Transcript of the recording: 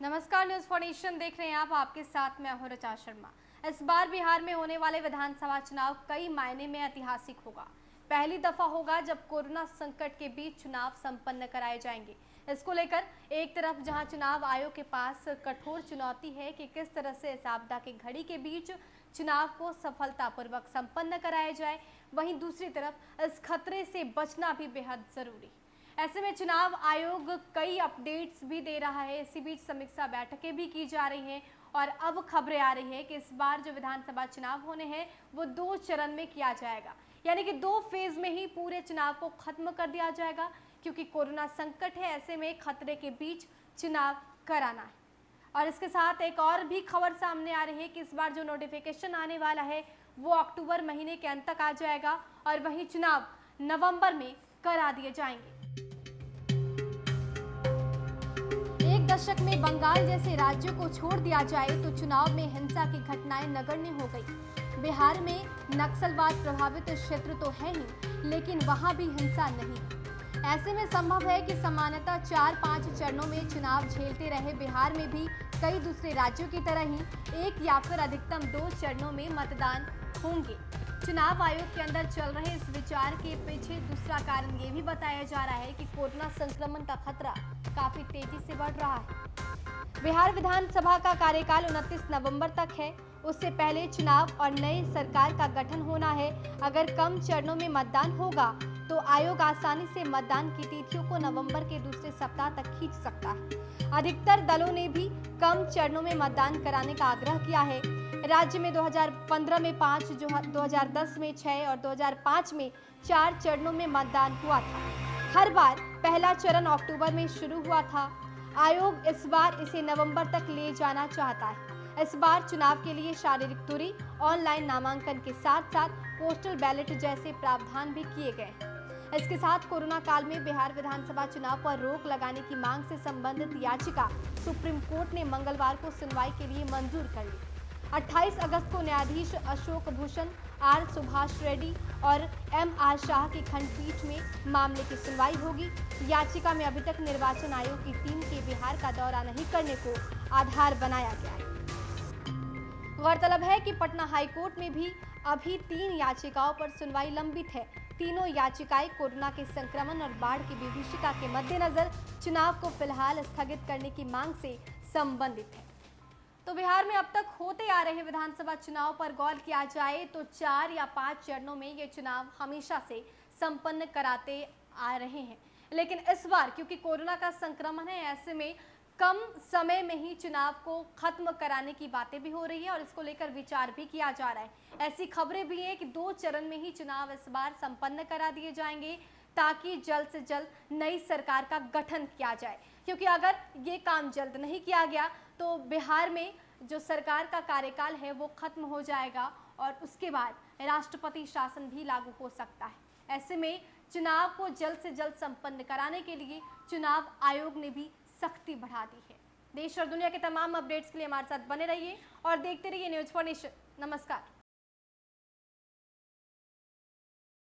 नमस्कार, news for nation देख रहे हैं आप। आपके साथ मैं हूं ऋचा शर्मा। इस बार बिहार में होने वाले विधानसभा चुनाव कई मायने में ऐतिहासिक होगा। पहली दफा होगा जब कोरोना संकट के बीच चुनाव संपन्न कराए जाएंगे। इसको लेकर एक तरफ जहां चुनाव आयोग के पास कठोर चुनौती है कि किस तरह से इस आपदा की घड़ी के बीच चुनाव को सफलतापूर्वक संपन्न कराया जाए, वहीं दूसरी तरफ इस खतरे से बचना भी बेहद जरूरी। ऐसे में चुनाव आयोग कई अपडेट्स भी दे रहा है। इसी बीच समीक्षा बैठकें भी की जा रही हैं और अब खबरें आ रही है कि इस बार जो विधानसभा चुनाव होने हैं वो 2 चरण में किया जाएगा, यानी कि 2 फेज में ही पूरे चुनाव को खत्म कर दिया जाएगा, क्योंकि कोरोना संकट है। ऐसे में खतरे के बीच चुनाव कराना है। और इसके साथ एक और भी खबर सामने आ रही है कि इस बार जो नोटिफिकेशन आने वाला है वो अक्टूबर महीने के अंत तक आ जाएगा और वही चुनाव नवंबर में करा दिए जाएंगे। एक दशक में बंगाल जैसे राज्यों को छोड़ दिया जाए तो चुनाव में हिंसा की घटनाएं नगण्य हो गई। बिहार में नक्सलवाद प्रभावित क्षेत्र तो है ही, लेकिन वहां भी हिंसा नहीं। ऐसे में संभव है कि सामान्यतः 4-5 चरणों में चुनाव झेलते रहे बिहार में भी कई दूसरे राज्यों की तरह ही 1 या फिर अधिकतम 2 चरणों में मतदान होंगे। चुनाव आयोग के अंदर चल रहे इस विचार के पीछे दूसरा कारण ये भी बताया जा रहा है कि कोरोना संक्रमण का खतरा काफी तेजी से बढ़ रहा है। बिहार विधानसभा का कार्यकाल 29 नवंबर तक है। उससे पहले चुनाव और नई सरकार का गठन होना है। अगर कम चरणों में मतदान होगा तो आयोग आसानी से मतदान की तिथियों को नवंबर के दूसरे सप्ताह तक खींच सकता है। अधिकतर दलों ने भी कम चरणों में मतदान कराने का आग्रह किया है। राज्य में 2015 में 5, 2010 में 6 और 2005 में 4 चरणों में मतदान हुआ था। हर बार पहला चरण अक्टूबर में शुरू हुआ था। आयोग इस बार इसे नवंबर तक ले जाना चाहता है। इस बार चुनाव के लिए शारीरिक दूरी, ऑनलाइन नामांकन के साथ साथ पोस्टल बैलेट जैसे प्रावधान भी किए गए हैं। इसके साथ कोरोना काल में बिहार विधानसभा चुनाव पर रोक लगाने की मांग से संबंधित याचिका सुप्रीम कोर्ट ने मंगलवार को सुनवाई के लिए मंजूर कर ली। 28 अगस्त को न्यायाधीश अशोक भूषण, आर सुभाष रेड्डी और M.R. शाह की खंडपीठ में मामले की सुनवाई होगी। याचिका में अभी तक निर्वाचन आयोग की टीम के बिहार का दौरा नहीं करने को आधार बनाया गया है। गौरतलब है कि पटना हाईकोर्ट में भी अभी 3 याचिकाओं पर सुनवाई लंबित है। तीनों याचिकाएं कोरोना के संक्रमण और बाढ़ की विभीषिका के मद्देनजर चुनाव को फिलहाल स्थगित करने की मांग से संबंधित है। तो बिहार में अब तक होते आ रहे विधानसभा चुनाव पर गौर किया जाए तो 4 या 5 चरणों में ये चुनाव हमेशा से संपन्न कराते आ रहे हैं, लेकिन इस बार क्योंकि कोरोना का संक्रमण है, ऐसे में कम समय में ही चुनाव को खत्म कराने की बातें भी हो रही है और इसको लेकर विचार भी किया जा रहा है। ऐसी खबरें भी हैं कि 2 चरण में ही चुनाव इस बार संपन्न करा दिए जाएंगे, ताकि जल्द से जल्द नई सरकार का गठन किया जाए, क्योंकि अगर ये काम जल्द नहीं किया गया तो बिहार में जो सरकार का कार्यकाल है वो खत्म हो जाएगा और उसके बाद राष्ट्रपति शासन भी लागू हो सकता है। ऐसे में चुनाव को जल्द से जल्द संपन्न कराने के लिए चुनाव आयोग ने भी सख्ती बढ़ा दी है। देश और दुनिया के तमाम अपडेट्स के लिए हमारे साथ बने रहिए और देखते रहिए न्यूज फॉर नेशन। नमस्कार।